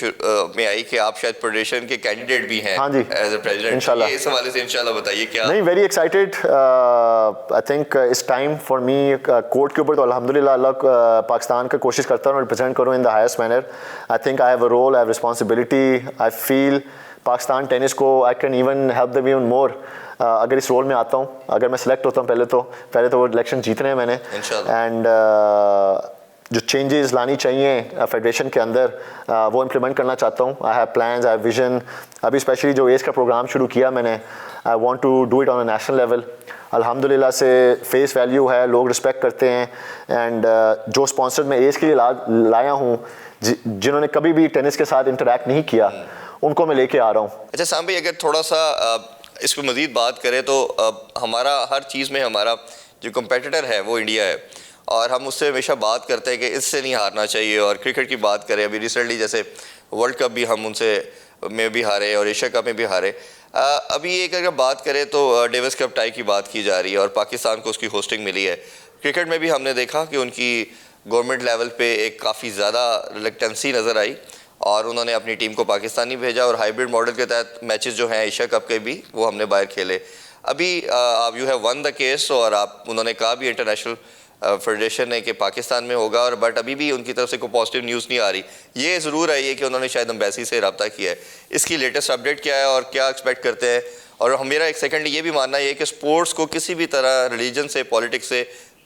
में आई कि आप शायद फेडरेशन के कैंडिडेट भी हैं। हाँ जी, एज अ प्रेसिडेंट। इंशाल्लाह। इस हवाले से इंशाल्लाह बताइए क्या? नहीं, very excited. I think it's time for me. Court के ऊपर तो अल्हम्दुलिल्लाह अल्लाह पाकिस्तान का कोशिश करता हूँ रिप्रेजेंट करूँ in the highest manner. I think I have a role, I have responsibility. I feel Pakistan tennis को I can even help them even more अगर इस रोल में आता हूँ, अगर मैं सेलेक्ट होता हूँ। पहले तो वो इलेक्शन जीतने हैं मैंने, एंड जो चेंजेस लानी चाहिए फेडरेशन के अंदर वो इम्प्लीमेंट करना चाहता हूँ। I have plans, I have vision. अभी स्पेशली जो एस का प्रोग्राम शुरू किया मैंने, I want to do it on a national level. अल्हम्दुलिल्लाह से फेस वैल्यू है, लोग रिस्पेक्ट करते हैं, एंड जो स्पॉन्सर मैं एस के लिए लाया हूँ, जिन्होंने कभी भी टेनिस के साथ इंटरेक्ट नहीं किया, उनको मैं लेके आ रहा हूँ। अच्छा साम भाई, अगर थोड़ा सा इस पर मज़ीद बात करें तो हमारा हर चीज़ में हमारा जो कंपेटिटर है वो इंडिया है, और हम उससे हमेशा बात करते हैं कि इससे नहीं हारना चाहिए। और क्रिकेट की बात करें, अभी रिसेंटली जैसे वर्ल्ड कप भी हम उनसे में भी हारे और एशिया कप में भी हारे। अभी एक अगर बात करें तो डेविस कप टाई की बात की जा रही है और पाकिस्तान को उसकी होस्टिंग मिली है। क्रिकेट में भी हमने देखा कि उनकी गवर्नमेंट लेवल पे एक काफ़ी ज़्यादा रिलेक्टेंसी नज़र आई, और उन्होंने अपनी टीम को पाकिस्तान नहीं भेजा, और हाइब्रिड मॉडल के तहत मैचेस जो हैं एशिया कप के भी वो हमने बाहर खेले। अभी आप you have one the case, और आप उन्होंने कहा भी इंटरनेशनल फेडरेशन ने कि पाकिस्तान में होगा, और बट अभी भी उनकी तरफ से कोई पॉजिटिव न्यूज़ नहीं आ रही। ये ज़रूर आई है कि उन्होंने शायद एम्बेसी से रब्ता किया है। इसकी लेटेस्ट अपडेट क्या है और क्या एक्सपेक्ट करते हैं? और मेरा एक सेकेंडली ये भी मानना है कि स्पोर्ट्स को किसी भी तरह रिलीजन से, पॉलिटिक्स से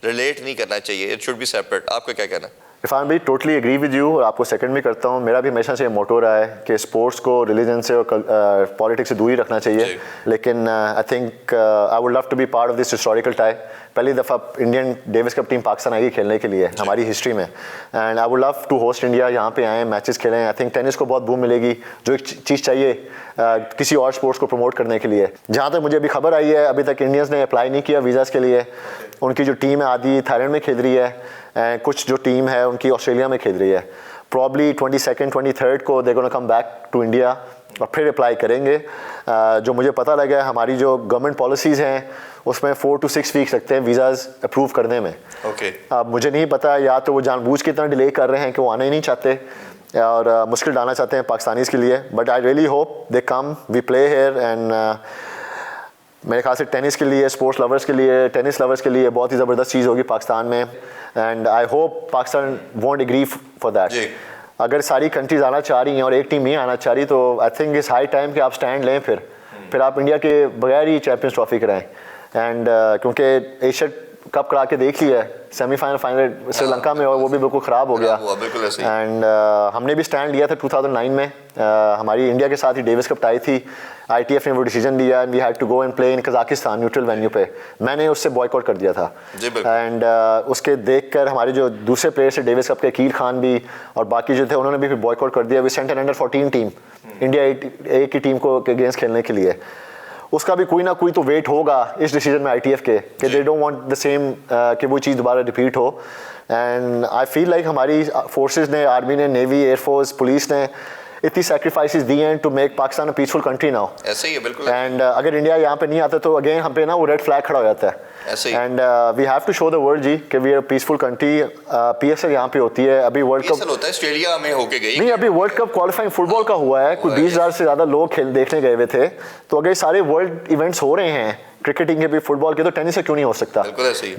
रिलेट नहीं करना चाहिए, इट शुड बी सेपरेट। आपका क्या कहना है? इरफान भाई, टोटली एग्री विद यू, और आपको सेकंड भी करता हूँ। मेरा भी हमेशा से मोटो रहा है कि स्पोर्ट्स को रिलीजन से और पॉलिटिक्स से दूर ही रखना चाहिए। लेकिन I think I would love to be part of this historical tie. पहली दफ़ा Indian Davis Cup team Pakistan आई खेलने के लिए हमारी हिस्ट्री में, and I would love to host India, यहाँ पे आएँ, मैचेस खेलें। आई थिंक टेनिस को बहुत बूम मिलेगी, जो एक चीज़ चाहिए किसी और स्पोर्ट्स को प्रमोट करने के लिए। जहाँ तक मुझे अभी खबर आई है, अभी तक इंडियंस ने अप्लाई नहीं किया वीज़ाज़ के लिए। उनकी जो टीम है आधी थाईलैंड में खेल रही है, कुछ जो टीम है उनकी ऑस्ट्रेलिया में खेल रही है। प्रॉब्ली 22nd 23rd को they gonna come back to India और फिर अप्लाई करेंगे। जो मुझे पता लगा है, हमारी जो गवर्नमेंट पॉलिसीज़ हैं उसमें 4 to 6 वीक्स लगते हैं वीज़ाज़ अप्रूव करने में। अब मुझे नहीं पता, या तो वो जानबूझ के इतना डिले कर रहे हैं कि वो आना ही नहीं चाहते और मुश्किल डालना चाहते हैं पाकिस्तानीज़ के लिए। But I really hope they come, we play here, and मेरे ख्याल से टेनिस के लिए, स्पोर्ट्स लवर्स के लिए, टेनिस लवर्स के लिए बहुत ही ज़बरदस्त चीज़ होगी पाकिस्तान में, and I hope Pakistan won't agree for that. अगर सारी कंट्रीज आना चाह रही हैं और एक टीम नहीं आना चाह रही तो I think it's high time कि आप स्टैंड लें, फिर आप इंडिया के बगैर ही चैम्पियंस ट्रॉफी कराएं। एंड क्योंकि एशिया कप करा के देख लिया है, सेमीफाइनल फाइनल श्रीलंका में और वो भी बिल्कुल ख़राब हो गया। एंड हमने भी स्टैंड लिया था 2009 में, हमारी इंडिया के साथ ही डेविस कप टाई थी, ITF ने वो डिसीजन लिया and we had to go and play in Kazakhstan neutral venue पे, मैंने उससे बॉयकॉट कर दिया था। एंड उसके देखकर हमारे जो दूसरे प्लेयर्स थे डेविस कप के, अकील खान भी और बाकी जो थे, उन्होंने भी फिर बॉयकॉट कर दिया। We sent an under 14 team India A की टीम को अगेंस्ट खेलने के लिए। उसका भी कोई ना कोई तो वेट होगा इस डिसीजन में ITF के कि they don't want the same कि वो चीज़ दोबारा रिपीट हो। एंड आई फील लाइक हमारी फोर्सेस ने, आर्मी ने, नेवी, एयरफोर्स, पुलिस ने इतनी सैक्रिफाइसेस दी हैं to make Pakistan a peaceful country now. ऐसे ही है बिल्कुल। एंड अगर इंडिया यहाँ पे नहीं आता तो अगेन हम पे ना वो रेड फ्लैग खड़ा हो जाता है। And we have to show the world जी कि we are peaceful country. PSL यहाँ पे होती है, अभी वर्ल्ड कप होता है ऑस्ट्रेलिया में होके गई नहीं, अभी वर्ल्ड कप क्वालिफाइंग फुटबॉल का हुआ है, कुछ 20,000 से ज़्यादा लोग खेल देखने गए हुए थे। तो अगर सारे वर्ल्ड इवेंट्स हो रहे हैं क्रिकेटिंग के भी, फुटबॉल के, तो टेनिस से क्यों नहीं हो सकता?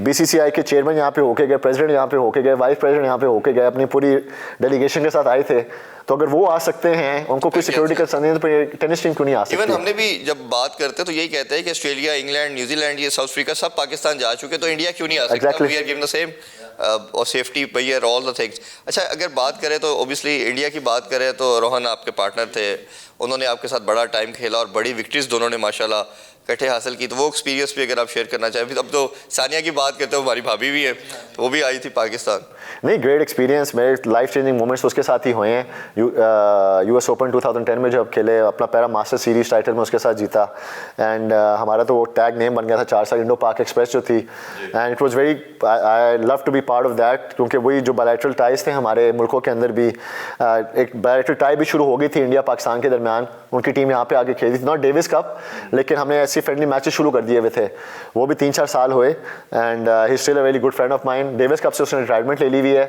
BCCI के चेयरमैन यहाँ पे होके गए, प्रेसिडेंट यहाँ पे होके गए, वाइस प्रेसिडेंट यहाँ पे होके गए, अपनी पूरी डेलीगेशन के साथ आए थे। तो अगर वो आ सकते हैं, उनको कोई सिक्योरिटी कंसर्न नहीं है, तो टेनिस टीम क्यों नहीं आ सकती? इवन हमने भी जब बात करते हैं तो यही कहते हैं कि ऑस्ट्रेलिया, इंग्लैंड, न्यूजीलैंड, ये साउथ अफ्रीका सब पाकिस्तान जा चुके, तो इंडिया क्यों नहीं आ सकता? We are given the same और सेफ्टी भैया ऑल द थिंग्स। अच्छा, अगर बात करें तो ओबियसली इंडिया की बात करें तो रोहन आपके पार्टनर थे, उन्होंने आपके साथ बड़ा टाइम खेला और बड़ी विक्ट्रीज दोनों ने माशाल्लाह इकट्ठे हासिल की। तो वो एक्सपीरियंस भी अगर आप शेयर करना चाहें। अब तो सानिया की बात करते हो, हमारी भाभी भी है, तो वो भी आई थी पाकिस्तान। नहीं, ग्रेट एक्सपीरियंस, मेरे लाइफ चेंजिंग मोमेंट्स उसके साथ ही हुए हैं। US Open 2010 में जब खेले, अपना पहला मास्टर सीरीज टाइटल में उसके साथ जीता। एंड हमारा तो वो टैग नेम बन गया था 4 साल, इंडो पाक एक्सप्रेस जो थी। And it was very, I love to be part of that, क्योंकि वही जो बायलैटरल टाइज थे हमारे मुल्कों के अंदर भी, एक बायलैटरल टाई भी शुरू हो गई थी इंडिया पाकिस्तान के दरमियान। उनकी टीम यहाँ पे आके खेली थी, नॉट डेविस कप, लेकिन हमने ऐसे फ्रेंडली मैचेस शुरू कर दिए हुए थे। वो भी 3-4 साल हुए। And he still a very good friend of mine. Davis cup से उसने रिटायरमेंट ले ली हुई है,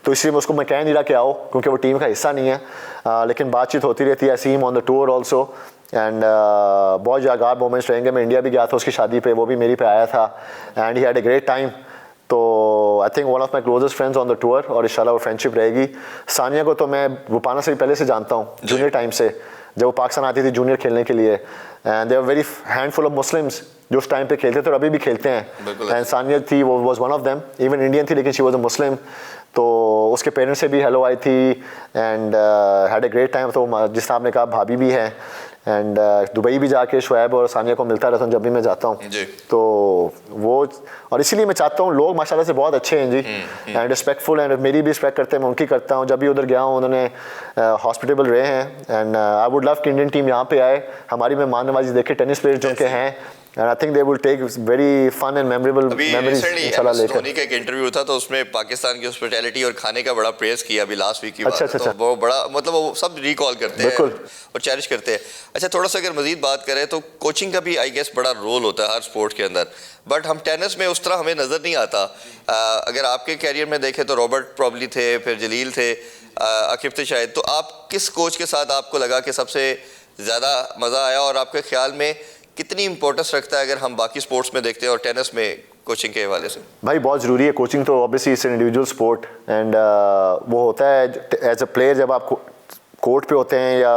तो इसलिए मैं उसको मैं कह नहीं रहा कि आओ, क्योंकि वो टीम का हिस्सा नहीं है। लेकिन बातचीत होती रहती है, see him on the tour also. And बहुत यादगार मोमेंट्स रहेंगे। मैं इंडिया भी गया था उसकी शादी पे, वो भी मेरी पे आया था। And he had a great time. तो I think one of my closest friends on the tour, और इंशाल्लाह वो फ्रेंडशिप रहेगी। सानिया को तो मैं रूपाना से भी पहले से जानता हूँ, जूनियर टाइम से, जब वो पाकिस्तान आती थी जूनियर खेलने के लिए। And they are very handful of Muslims जो उस टाइम पे खेलते थे और अभी भी खेलते हैं। एंड सानिया थी, वो was one of them. Even Indian थी, लेकिन शी वाज अ मुस्लिम। तो उसके पेरेंट्स से भी हेलो आई थी and had a great time. तो जिस आपने कहा, भाभी भी है। एंड दुबई भी जाके शुएब और सानिया को मिलता रहता हूँ जब भी मैं जाता हूँ। तो वो, और इसीलिए मैं चाहता हूँ, लोग माशाल्लाह से बहुत अच्छे हैं जी, एंड रिस्पेक्टफुल, एंड मेरी भी रिस्पेक्ट करते हैं, मैं उनकी करता हूँ। जब भी उधर गया हूँ उन्होंने हॉस्पिटेबल रहे हैं। एंड आई वुड लव कि इंडियन टीम यहाँ पे आए, हमारी मेहमान नवाजी देखे, टेनिस प्लेयर्स जो उनके हैं। And I think they will take very fun and memorable memories इंशाल्लाह लेकर। धोनी का एक इंटरव्यू था तो उसमें पाकिस्तान की हॉस्पिटैलिटी और खाने का बड़ा प्रेस किया अभी लास्ट वीक की बात। अच्छा। तो वो बड़ा, मतलब वो सब रिकॉल करते हैं और चेरिश करते हैं। अच्छा, थोड़ा सा अगर मजीद बात करें तो कोचिंग का भी आई गेस बड़ा रोल होता है हर स्पोर्ट्स के अंदर, बट हम टेनिस में उस तरह हमें नज़र नहीं आता। अगर आपके कैरियर में देखें तो रॉबर्ट प्रॉब्ली थे, फिर जलील थे, आकिब थे शायद। तो आप किस कोच के साथ आपको लगा कि सबसे ज़्यादा मज़ा आया, और आपके ख्याल में कितनी इंपॉर्टेंस रखता है अगर हम बाकी स्पोर्ट्स में देखते हैं और टेनिस में कोचिंग के हवाले से? भाई बहुत ज़रूरी है कोचिंग तो, obviously it's an individual sport. And वो होता है एज अ प्लेयर, जब आप कोर्ट पे होते हैं या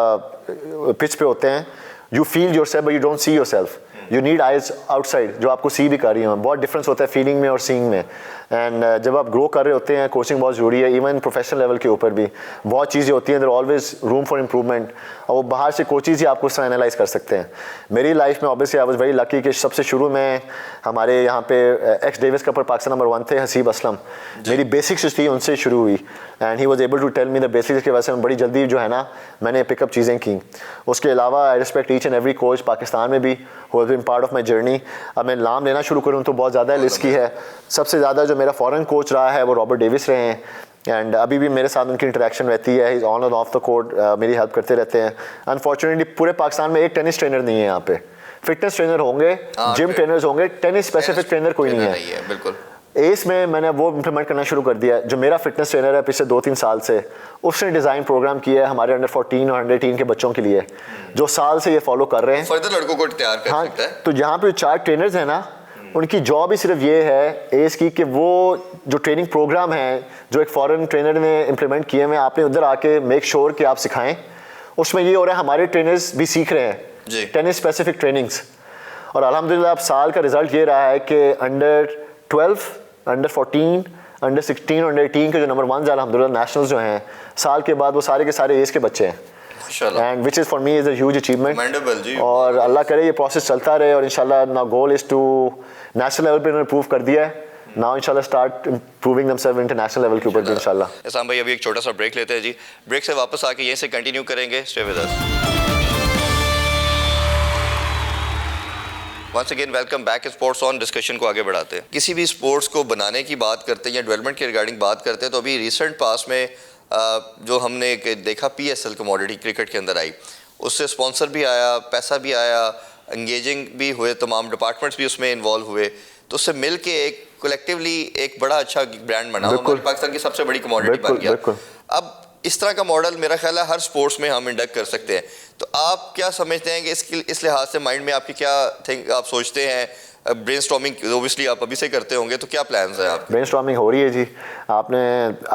पिच पे होते हैं, you feel yourself but you don't see yourself. You need eyes outside जो आपको सी भी कर रही हो। बहुत डिफरेंस होता है फीलिंग में और सीइंग में। एंड जब आप ग्रो कर रहे होते हैं, कोचिंग बहुत ज़रूरी है। इवन प्रोफेशनल लेवल के ऊपर भी बहुत चीज़ें होती हैं, there always room for improvement, और वो बाहर से कोचेज़ ही आपको उस तरह एनालाइज कर सकते हैं। मेरी लाइफ में obviously I was very lucky कि सबसे शुरू में हमारे यहाँ पे एक्स डेविस कप पर पाकिस्तान नंबर 1 थे हसीब असलम। मेरी बेसिक्स थी उनसे शुरू हुई, and he was able to tell me the basics, की वजह से मैं बड़ी जल्दी जो है ना मैंने पिकअप चीज़ें की। उसके अलावा I respect each and every coach Pakistan में भी who have been part of my journey. अब मैं नाम लेना शुरू करूँ तो बहुत ज़्यादा लिस्ट की है। सबसे ज़्यादा जो मेरा फॉरेन कोच रहा है वो रॉबर्ट डेविस रहे हैं, एंड अभी भी मेरे साथ उनकी इंटरेक्शन रहती है। He is on and off the court मेरी हेल्प करते रहते हैं। अनफॉर्चुनेटली पूरे पाकिस्तान में एक टेनिस ट्रेनर नहीं है यहाँ पे। फिटनेस ट्रेनर होंगे, जिम ट्रेनर्स होंगे, टेनिस स्पेसिफिक ट्रेनर कोई नहीं है। बिल्कुल। एस में मैंने वो इम्प्लीमेंट करना शुरू कर दिया। जो मेरा फिटनेस ट्रेनर है पिछले 2-3 साल से, उसने डिज़ाइन प्रोग्राम किया है हमारे अंडर 14 और 118 के बच्चों के लिए, जो साल से ये फॉलो कर रहे हैं। फर्दर लड़कों को तैयार कर सकता है। तो यहाँ पे 4 ट्रेनर्स हैं ना, उनकी जॉब ही सिर्फ ये है एस की कि वो जो ट्रेनिंग प्रोग्राम है जो एक फॉरेन ट्रेनर ने इम्प्लीमेंट किए हुए आपने उधर आके मेक श्योर कि आप सिखाएं। उसमें ये हो रहा है हमारे ट्रेनर्स भी सीख रहे हैं टेनिस स्पेसिफिक ट्रेनिंग्स, और अल्हम्दुलिल्लाह अब साल का रिजल्ट ये रहा है कि अंडर 12, अंडर 14, अंडर 16 और अंडर 18 के जो नंबर 1 अल्हम्दुलिल्लाह नेशनल्स जो हैं साल के बाद वो सारे के सारे एज के बच्चे हैं, and which is for me is a huge achievement. और अल्लाह करे ये प्रोसेस चलता रहे और इंशाल्लाह ना goal is to national level पे इन्होंने प्रूव कर दिया है, नाउ इंशाल्लाह start improving themselves international level के ऊपर भी इंशाल्लाह। इस्लाम भाई अभी एक छोटा सा ब्रेक लेते हैं जी, ब्रेक से वापस आके यहीं से कंटिन्यू करेंगे, stay with us. Once again welcome back sports on. Discussion को आगे बढ़ाते हैं। किसी भी स्पोर्ट्स को बनाने की बात करते हैं या डेवलपमेंट के रिगार्डिंग बात करते हैं तो अभी रिसेंट पास में जो हमने देखा PSL कमोडिटी क्रिकेट के अंदर आई, उससे स्पॉन्सर भी आया, पैसा भी आया, एंगेजिंग भी हुए, तमाम डिपार्टमेंट्स भी उसमें इन्वॉल्व हुए, तो उससे मिल के एक कलेक्टिवली एक बड़ा अच्छा ब्रांड बना, हमारे पाकिस्तान की सबसे बड़ी कमोडिटी बन गया। अब इस तरह का मॉडल मेरा ख्याल है हर स्पोर्ट्स में हम इंडक्ट कर सकते हैं, तो आप क्या समझते हैं कि इस लिहाज से माइंड में आपकी क्या आप सोचते हैं? ब्रेनस्टॉर्मिंग ओबियसली आप अभी से करते होंगे, तो क्या प्लान्स हैं आपके? ब्रेनस्टॉर्मिंग हो रही है जी। आपने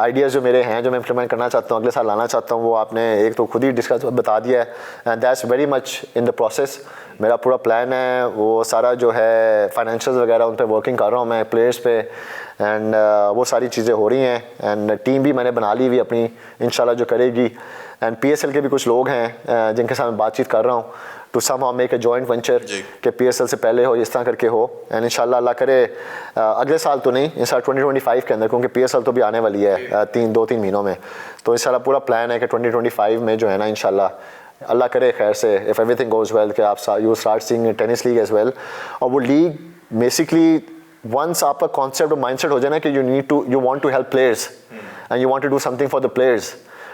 आइडियाज़ जो मेरे हैं जो मैं इंप्लीमेंट करना चाहता हूँ, अगले साल लाना चाहता हूँ, वो आपने एक तो खुद ही डिस्कस बता दिया है, and that's very much in the process. मेरा पूरा प्लान है, वो सारा जो है फाइनेंशियल वगैरह उन पर वर्किंग कर रहा हूँ मैं, प्लेयर्स पे, एंड वो सारी चीज़ें हो रही हैं, एंड टीम भी मैंने बना ली हुई अपनी इंशाल्लाह जो करेगी, एंड PSL के भी कुछ लोग हैं जिनके साथ मैं बातचीत कर रहा हूँ to somehow make a joint venture कि PSL से पहले हो, इस तरह करके हो, एंड इंशाल्लाह अल्लाह करे अगले साल तो नहीं, इस साल 2025 के अंदर, क्योंकि PSL तो भी आने वाली है 2-3 महीनों में, तो इंशाल्लाह पूरा प्लान है कि 2025 में जो है ना इंशाल्लाह अल्लाह करे खैर से, इफ़ एवरीथिंग गोज़ वेल, कि आप you start seeing tennis league as well. और वो लीग बेसिकली वंस आपका कॉन्सेप्ट और माइंडसेट हो जाए ना कि you want to help players and you want to do something for the players,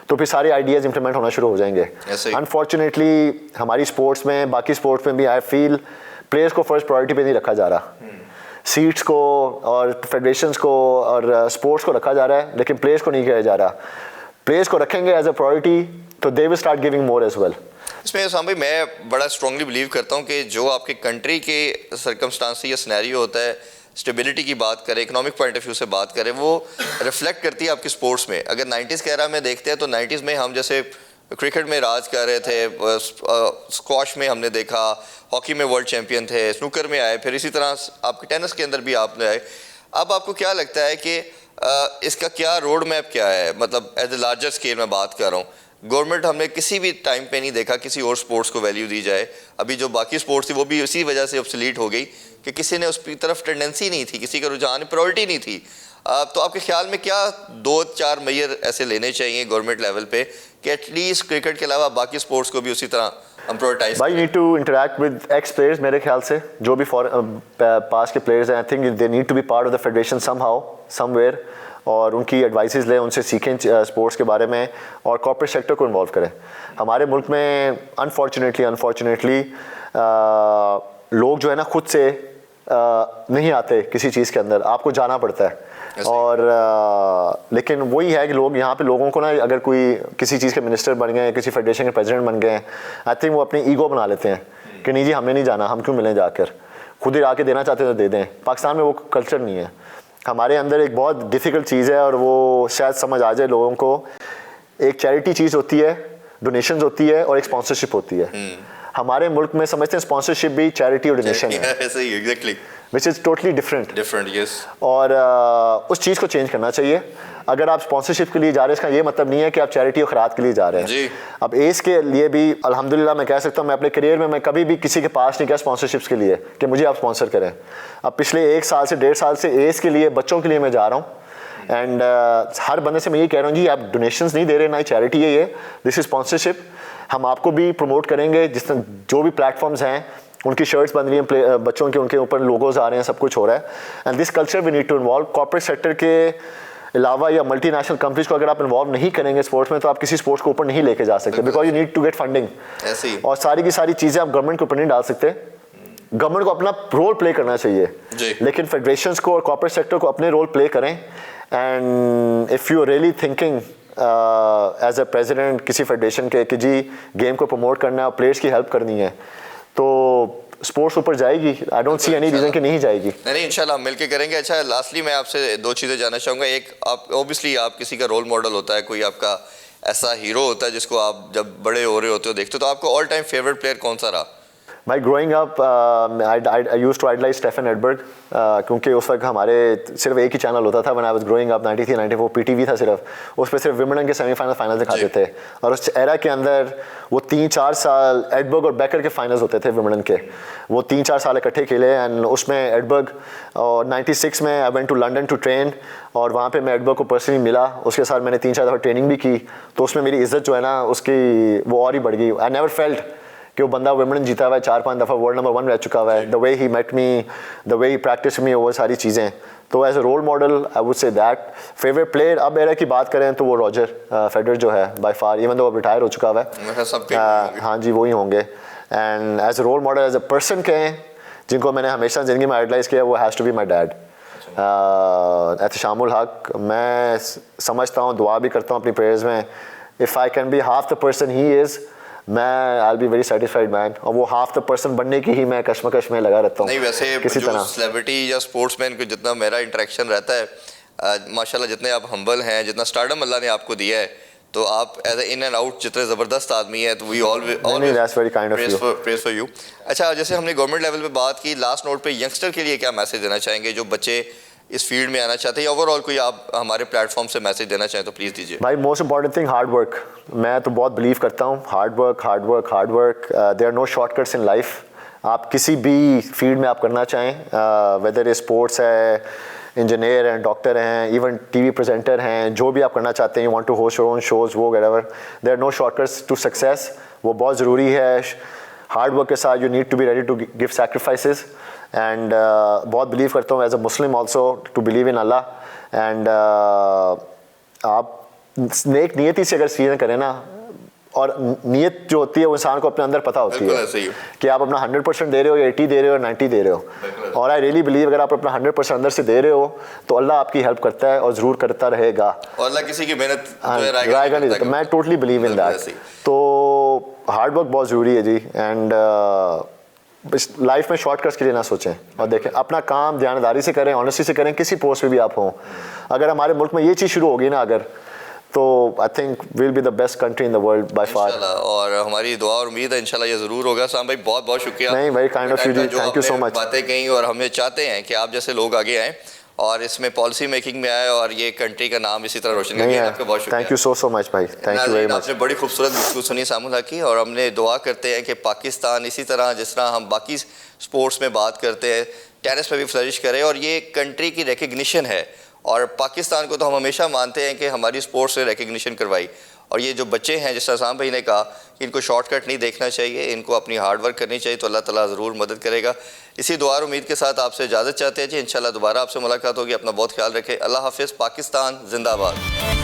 तो फिर सारे आइडियाज़ इंप्लीमेंट होना शुरू हो जाएंगे। अनफॉर्चुनेटली हमारी स्पोर्ट्स में, बाकी स्पोर्ट्स में भी आई फील प्लेयर्स को फर्स्ट प्रायोरिटी पे नहीं रखा जा रहा, सीट्स को और फेडरेशंस को और स्पोर्ट्स को रखा जा रहा है, लेकिन प्लेयर्स को नहीं किया जा रहा। प्लेयर्स को रखेंगे एज अ प्रायोरिटी तो they will start giving more as well. इसमें साम भाई मैं बड़ा स्ट्रांगली बिलीव करता हूँ कि जो आपके कंट्री के सर्कमस्टांस या सिनेरियो होता है, स्टेबिलिटी की बात करें, इकोनॉमिक पॉइंट ऑफ व्यू से बात करें, वो रिफ्लेक्ट करती है आपकी स्पोर्ट्स में। अगर 90s के एरा में देखते हैं तो 90s में हम जैसे क्रिकेट में राज कर रहे थे, स्क्वॉश में हमने देखा, हॉकी में वर्ल्ड चैंपियन थे, स्नूकर में आए, फिर इसी तरह आपके टेनिस के अंदर भी आपने आए। अब आपको क्या लगता है कि इसका क्या रोड मैप क्या है? मतलब एज ए लार्जर स्केल में बात कर रहा हूँ, गवर्नमेंट हमने किसी भी टाइम पे नहीं देखा किसी और स्पोर्ट्स को वैल्यू दी जाए। अभी जो बाकी स्पोर्ट्स थी वो भी इसी वजह से ऑब्सोलीट हो गई कि किसी ने उसकी तरफ टेंडेंसी नहीं थी, किसी का रुझान प्रायोरिटी नहीं थी। तो आपके ख्याल में क्या 2-4 मेजर ऐसे लेने चाहिए गवर्नमेंट लेवल पे कि एटलीस्ट क्रिकेट के अलावा बाकी स्पोर्ट्स को भी उसी तरह हम प्रायोरिटाइज? भाई need to interact with ex players, मेरे ख्याल से जो भी पास के प्लेयर्स हैं, I think they need to be part of the federation somehow somewhere, और उनकी एडवाइसेस लें, उनसे सीखें स्पोर्ट्स के बारे में, और कॉर्पोरेट सेक्टर को इन्वॉल्व करें। हमारे मुल्क में अनफॉर्चुनेटली लोग जो है ना खुद से नहीं आते किसी चीज़ के अंदर, आपको जाना पड़ता है। और लेकिन वही है कि लोग यहाँ पे लोगों को ना, अगर कोई किसी चीज़ के मिनिस्टर बन गए, किसी फेडरेशन के प्रेसिडेंट बन गए, आई थिंक वो अपनी ईगो बना लेते हैं कि नहीं जी हमने नहीं जाना, हम क्यों मिलें जाकर, खुद ही आके देना चाहते हैं तो दे दें। पाकिस्तान में वो कल्चर नहीं है। हमारे अंदर एक बहुत डिफ़िकल्ट चीज़ है, और वो शायद समझ आ जाए लोगों को, एक चैरिटी चीज़ होती है, डोनेशंस होती है, और एक स्पॉन्सरशिप होती है। हमारे मुल्क में समझते हैं स्पॉन्सरशिप भी चैरिटी और डोनेशन है, exactly, which is totally different. Yes. और उस चीज़ को चेंज करना चाहिए। अगर आप स्पॉन्सरशिप के लिए जा रहे हैं, इसका ये मतलब नहीं है कि आप चैरिटी और खैरात के लिए जा रहे हैं जी। अब एस के लिए भी अल्हम्दुलिल्लाह मैं कह सकता हूँ, मैं अपने करियर में मैं कभी भी किसी के पास नहीं गया स्पॉन्सरशिप्स के लिए कि मुझे आप स्पॉन्सर करें। अब पिछले 1 साल से 1.5 साल से एस के लिए, बच्चों के लिए मैं जा रहा हूँ, एंड हर बंदे से मैं ये कह रहा हूँ जी आप डोनेशंस नहीं दे रहे, ना ही चैरिटी है ये, दिस इज स्पॉन्सरशिप। हम आपको भी प्रमोट करेंगे, जिस जो भी प्लेटफॉर्म्स हैं उनकी शर्ट्स बन रही हैं बच्चों के, उनके ऊपर लोगोज आ रहे हैं, सब कुछ हो रहा है। And this culture we need to involve. Corporate sector के अलावा या मल्टीनेशनल कंपनीज को अगर आप इन्वॉल्व नहीं करेंगे स्पोर्ट्स में, तो आप किसी स्पोर्ट्स को ऊपर नहीं लेके जा सकते, because you need to get funding. और सारी की सारी चीज़ें आप गवर्नमेंट के ऊपर नहीं डाल सकते। गवर्नमेंट को अपना रोल प्ले करना चाहिए, लेकिन फेडरेशंस को और कॉर्पोरेट सेक्टर को अपने रोल प्ले करें। And if you really thinking as a president किसी फेडरेशन के कि जी गेम को प्रमोट करना है और प्लेयर्स की हेल्प करनी है, तो स्पोर्ट्स ऊपर जाएगी, I don't see any reason कि नहीं जाएगी। नहीं इंशाल्लाह मिलके करेंगे। अच्छा लास्टली मैं आपसे दो चीज़ें जानना चाहूँगा। एक, आप ऑब्वियसली आप किसी का रोल मॉडल होता है, कोई आपका ऐसा हीरो होता है जिसको आप जब बड़े हो रहे होते हो देखते हो, तो आपको ऑल टाइम फेवरेट प्लेयर कौन सा रहा? भाई growing up I used to idolise Stefan Edberg, क्योंकि उस वक्त हमारे सिर्फ एक ही चैनल होता था when I was growing up, 93 94 PTV था सिर्फ, उस पर सिर्फ विंबलडन के सेमीफाइनल फाइनल दिखाते थे। और उस एरा के अंदर वो 3-4 साल एडबर्ग और बेकर के फाइनल्स होते थे विंबलडन के, वो 3-4 साल इकट्ठे खेले। एंड उसमें एडबर्ग, और 96 में I went to London to train, और वहाँ पे मैं एडबर्ग को पर्सनली मिला, उसके साथ मैंने 3-4 दफ़ा ट्रेनिंग भी की, तो उसमें मेरी इज्जत जो है ना उसकी वो और ही बढ़ गई। आई नेवर फेल्ट कि वो बंदा विंबलडन जीता हुआ है, 4-5 दफ़ा वर्ल्ड नंबर 1 रह चुका हुआ है, the way he met me, the way he practice me, वो सारी चीज़ें। तो as a role model I would say that. Favourite player अब एरा की बात करें तो वो रॉजर फेडरर जो है बाय फार, इवन दो अब रिटायर हो चुका हुआ है, हाँ जी वही होंगे। And as a role model, as a person कहें जिनको मैंने हमेशा ज़िंदगी में आइडलाइज किया, वो has to be my dad Ehteshamul Haq. मैं समझता हूँ, दुआ भी करता हूँ अपनी प्रेयर्स में, if I can be half the person he is, मैं I will be very satisfied man. और वो हाफ द पर्सन बनने की ही मैं कश्मकश में लगा रहता हूँ। नहीं वैसे किसी जो तरह सेलिब्रिटी या स्पोर्ट्समैन को जितना मेरा इंटरेक्शन रहता है, माशाल्लाह जितने आप हम्बल हैं, जितना स्टारडम अल्लाह ने आपको दिया है, तो आप एज इन एंड आउट जितने ज़बरदस्त आदमी है, तो we always praise for you. अच्छा जैसे हमने गवर्नमेंट लेवल पे बात की, लास्ट नोट पे यंगस्टर के लिए क्या मैसेज देना चाहेंगे जो बच्चे इस फील्ड में आना चाहते हैं, ओवरऑल कोई आप हमारे प्लेटफॉर्म से मैसेज देना चाहें तो प्लीज़ दीजिए। भाई most important thing hard work. मैं तो बहुत बिलीव करता हूँ hard work, hard work, hard work. There are no shortcuts in life. आप किसी भी फील्ड में आप करना चाहें, वेदर स्पोर्ट्स है, इंजीनियर हैं, डॉक्टर हैं, इवन टीवी प्रेजेंटर हैं, जो भी आप करना चाहते हैं, you want to host your own shows, वो whatever, there are no shortcuts to success. वो बहुत ज़रूरी है। हार्ड वर्क के साथ you need to be ready to give sacrifices. And बहुत बिलीव करता हूँ as a Muslim also to believe in Allah. And आप नेक नियति से अगर चीज़ें करें ना, और नियत जो होती है वो इंसान को अपने अंदर पता होती है कि आप अपना 100% दे रहे हो या 80 दे रहे हो या 90 दे रहे हो। और आई रियली बिलीव अगर आप अपना 100% अंदर से दे रहे हो तो अल्लाह आपकी हेल्प करता है और ज़रूर करता रहेगा, और अल्लाह किसी की मेहनत रायगा नहीं देता। मैं टोटली बिलीव इन दैट। तो हार्ड वर्क बहुत ज़रूरी है जी। एंड लाइफ में शॉर्टकट्स के लिए ना सोचें, और देखें अपना काम ध्यानदारी से करें, ऑनेस्टी से करें, किसी पोस्ट पे भी आप हों। अगर हमारे मुल्क में ये चीज़ शुरू होगी ना अगर, तो I think will be the best country in the world by far. और हमारी दुआ और उम्मीद है इंशाल्लाह ये ज़रूर होगा। साम भाई बहुत बहुत शुक्रिया। नहीं भाई, काइंड ऑफ यू जी, थैंक यू सो मच। बातें कहीं, और हमें चाहते हैं कि आप जैसे लोग आगे आएँ और इसमें पॉलिसी मेकिंग में आए और ये कंट्री का नाम इसी तरह रोशन करें। आपका बहुत शुक्रिया। थैंक यू सो मच भाई, थैंक यू वेरी मच। आपने बड़ी खूबसूरत गुफ्तगू सुनी सामुल हक की, और हमने दुआ करते हैं कि पाकिस्तान इसी तरह जिस तरह हम बाकी स्पोर्ट्स में बात करते हैं, टेनिस में भी फ्लरिश करे, और ये कंट्री की रिकग्निशन है। और पाकिस्तान को तो हम हमेशा मानते हैं कि हमारी स्पोर्ट्स से रिकग्निशन करवाई। और ये जो बच्चे हैं, जिस तरह साम भाई ने कहा कि इनको शॉर्टकट नहीं देखना चाहिए, इनको अपनी हार्ड वर्क करनी चाहिए, तो अल्लाह ताला ज़रूर मदद करेगा। इसी दुआ और उम्मीद के साथ आपसे इजाज़त चाहते हैं जी। इंशाल्लाह दोबारा आपसे मुलाकात होगी। अपना बहुत ख्याल रखें। अल्लाह हाफ़िज़। पाकिस्तान जिंदाबाद।